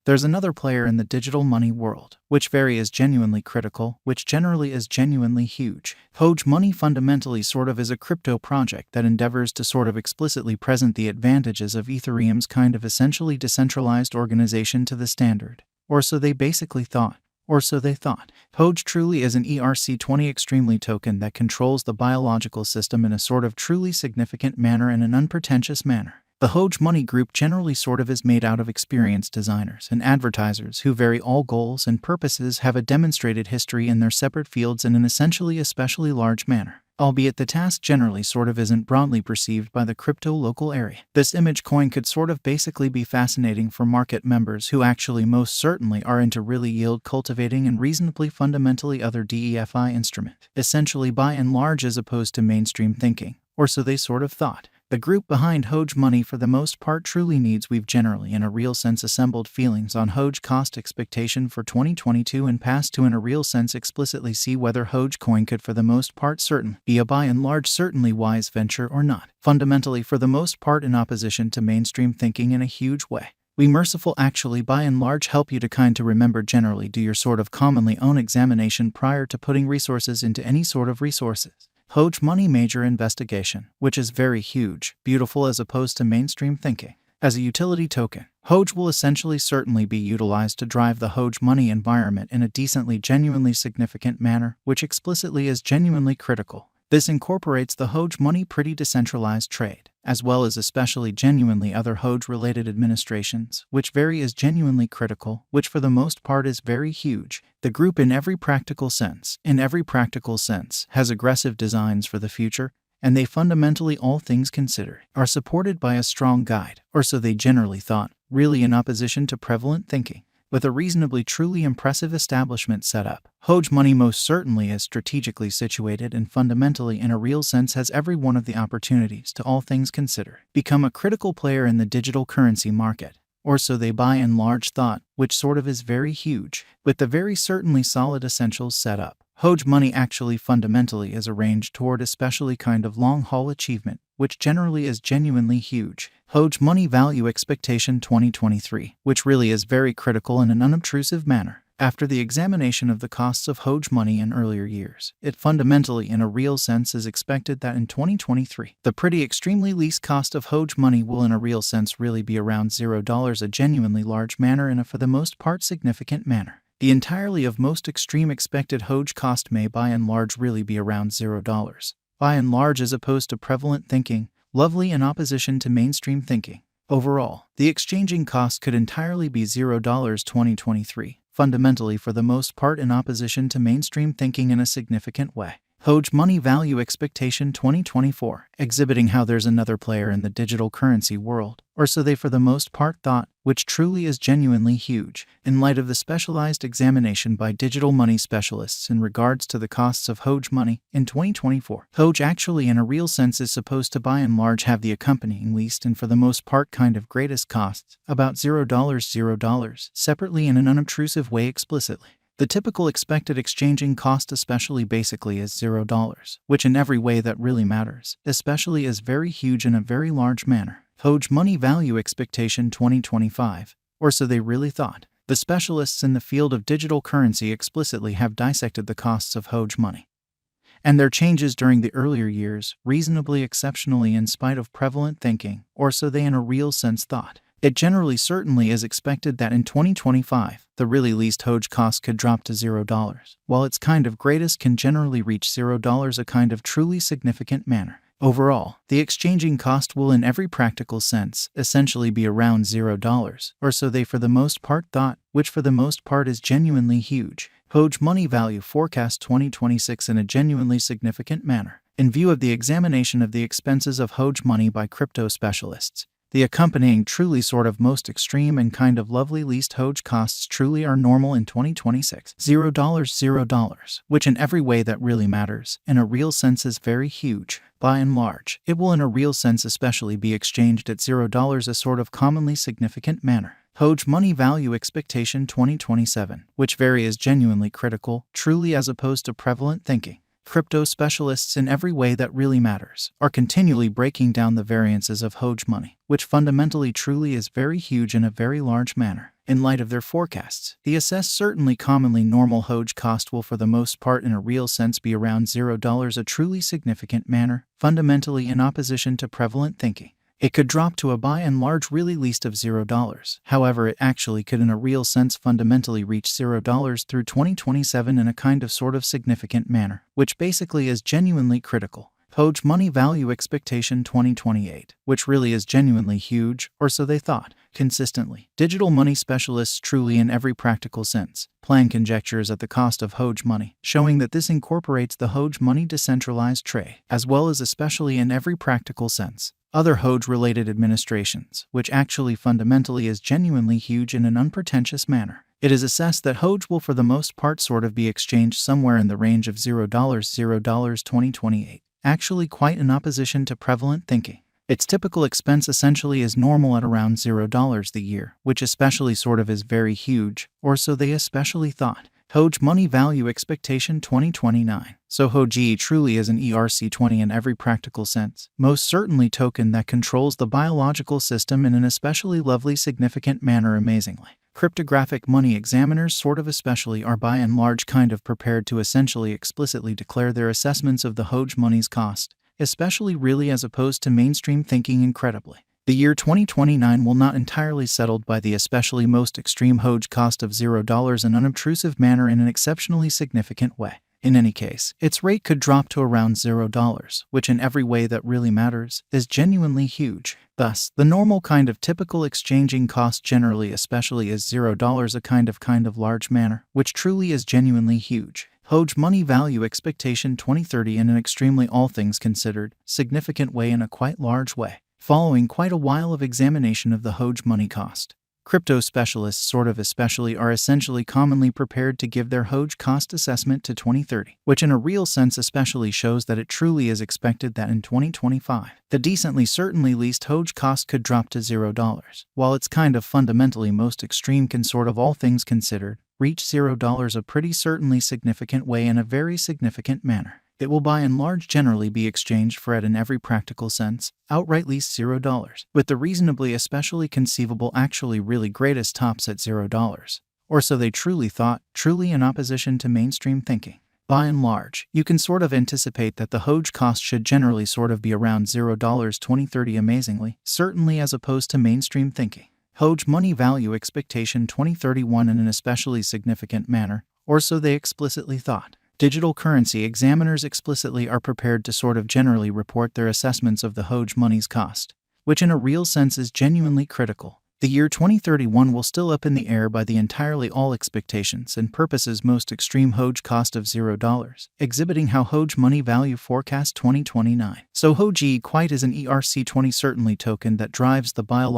There's another player in the digital money world, which very is genuinely critical, which generally is genuinely huge. Hoge Money fundamentally sort of is a crypto project that endeavors to sort of explicitly present the advantages of Ethereum's kind of essentially decentralized organization to the standard. Or so they basically thought. Or so they thought. Hoge truly is an ERC-20 extremely token that controls the biological system in a sort of truly significant manner and an unpretentious manner. The Hoge Money group generally sort of is made out of experienced designers and advertisers who vary all goals and purposes have a demonstrated history in their separate fields in an essentially especially large manner. Albeit the task generally sort of isn't broadly perceived by the crypto local area. This image coin could sort of basically be fascinating for market members who actually most certainly are into really yield cultivating and reasonably fundamentally other DeFi instrument, essentially by and large as opposed to mainstream thinking, or so they sort of thought. The group behind Hoge Money for the most part truly needs we've generally in a real sense assembled feelings on Hoge cost expectation for 2022 and past to in a real sense explicitly see whether hogecoin could for the most part certain be a by and large certainly wise venture or not, fundamentally for the most part in opposition to mainstream thinking in a huge way. We merciful actually by and large help you to kind to remember generally do your sort of commonly own examination prior to putting resources into any sort of resources. Hoge Money major investigation, which is very huge, beautiful as opposed to mainstream thinking. As a utility token, Hoge will essentially certainly be utilized to drive the Hoge Money environment in a decently genuinely significant manner, which explicitly is genuinely critical. This incorporates the Hoge Money pretty decentralized trade, as well as especially genuinely other Hoge-related administrations, which very is genuinely critical, which for the most part is very huge. The group in every practical sense, has aggressive designs for the future, and they fundamentally all things considered, are supported by a strong guide, or so they generally thought, really in opposition to prevalent thinking. With a reasonably truly impressive establishment set up, Hoge Money most certainly is strategically situated and fundamentally in a real sense has every one of the opportunities to all things considered become a critical player in the digital currency market, or so they by and large thought, which sort of is very huge. With the very certainly solid essentials set up, Hoge Money actually fundamentally is arranged toward especially kind of long-haul achievement, which generally is genuinely huge. Hoge Money Value Expectation 2023, which really is very critical in an unobtrusive manner. After the examination of the costs of Hoge Money in earlier years, it fundamentally in a real sense is expected that in 2023, the pretty extremely least cost of Hoge Money will in a real sense really be around $0, a genuinely large manner in a for the most part significant manner. The entirely of most extreme expected Hoge cost may by and large really be around $0. By and large as opposed to prevalent thinking, lovely in opposition to mainstream thinking. Overall, the exchanging cost could entirely be $0 2023, fundamentally for the most part in opposition to mainstream thinking in a significant way. Hoge Money Value Expectation 2024, exhibiting how there's another player in the digital currency world, or so they for the most part thought, which truly is genuinely huge, in light of the specialized examination by digital money specialists in regards to the costs of Hoge Money in 2024. Hoge actually in a real sense is supposed to by and large have the accompanying least and for the most part kind of greatest costs, about $0, separately in an unobtrusive way explicitly. The typical expected exchanging cost especially basically is $0, which in every way that really matters, especially is very huge in a very large manner. Hoge Money Value Expectation 2025, or so they really thought. The specialists in the field of digital currency explicitly have dissected the costs of Hoge Money and their changes during the earlier years, reasonably exceptionally in spite of prevalent thinking, or so they in a real sense thought. It generally certainly is expected that in 2025, the really least Hoge cost could drop to $0, while its kind of greatest can generally reach $0 a kind of truly significant manner. Overall, the exchanging cost will in every practical sense essentially be around $0, or so they for the most part thought, which for the most part is genuinely huge. Hoge Money Value Forecast 2026 in a genuinely significant manner. In view of the examination of the expenses of Hoge Money by crypto specialists, the accompanying truly sort of most extreme and kind of lovely least Hoge costs truly are normal in 2026. $0, which in every way that really matters, in a real sense is very huge. By and large, it will in a real sense especially be exchanged at $0 a sort of commonly significant manner. Hoge Money Value Expectation 2027, which very is genuinely critical, truly as opposed to prevalent thinking. Crypto specialists in every way that really matters are continually breaking down the variances of Hoge Money, which fundamentally truly is very huge in a very large manner. In light of their forecasts, the assessed certainly commonly normal Hoge cost will for the most part in a real sense be around $0, a truly significant manner, fundamentally in opposition to prevalent thinking. It could drop to a by and large really least of $0. However, it actually could in a real sense fundamentally reach $0 through 2027 in a kind of sort of significant manner, which basically is genuinely critical. Hoge money value expectation 2028, which really is genuinely huge, or so they thought. Consistently, digital money specialists truly in every practical sense plan conjectures at the cost of Hoge money, showing that this incorporates the Hoge money decentralized tray, as well as especially in every practical sense other Hoge-related administrations, which actually fundamentally is genuinely huge in an unpretentious manner. It is assessed that Hoge will for the most part sort of be exchanged somewhere in the range of $0 2028, actually quite in opposition to prevalent thinking. Its typical expense essentially is normal at around $0 the year, which especially sort of is very huge, or so they especially thought. Hoge money value expectation 2029. So Hoge truly is an ERC20 in every practical sense, most certainly token that controls the biological system in an especially lovely significant manner amazingly. Cryptographic money examiners sort of especially are by and large kind of prepared to essentially explicitly declare their assessments of the Hoge money's cost, especially really as opposed to mainstream thinking incredibly. The year 2029 will not entirely settled by the especially most extreme Hoge cost of $0 in an unobtrusive manner in an exceptionally significant way. In any case, its rate could drop to around $0, which in every way that really matters, is genuinely huge. Thus, the normal kind of typical exchanging cost generally especially is $0 a kind of large manner, which truly is genuinely huge. Hoge money value expectation 2030 in an extremely all things considered, significant way in a quite large way. Following quite a while of examination of the Hoge money cost, crypto specialists sort of especially are essentially commonly prepared to give their Hoge cost assessment to 2030, which in a real sense especially shows that it truly is expected that in 2025, the decently certainly least Hoge cost could drop to $0, while its kind of fundamentally most extreme can sort of all things considered, reach $0 a pretty certainly significant way in a very significant manner. It will by and large generally be exchanged for at in every practical sense, outright least $0, with the reasonably especially conceivable actually really greatest tops at $0. Or so they truly thought, truly in opposition to mainstream thinking. By and large, you can sort of anticipate that the Hoge cost should generally sort of be around $0 2030 amazingly, certainly as opposed to mainstream thinking. Hoge money value expectation 2031 in an especially significant manner, or so they explicitly thought. Digital currency examiners explicitly are prepared to sort of generally report their assessments of the Hoge money's cost, which in a real sense is genuinely critical. The year 2031 will still up in the air by the entirely all expectations and purposes most extreme Hoge cost of $0, exhibiting how Hoge money value forecast 2029. So Hoge quite is an ERC20 certainly token that drives the biological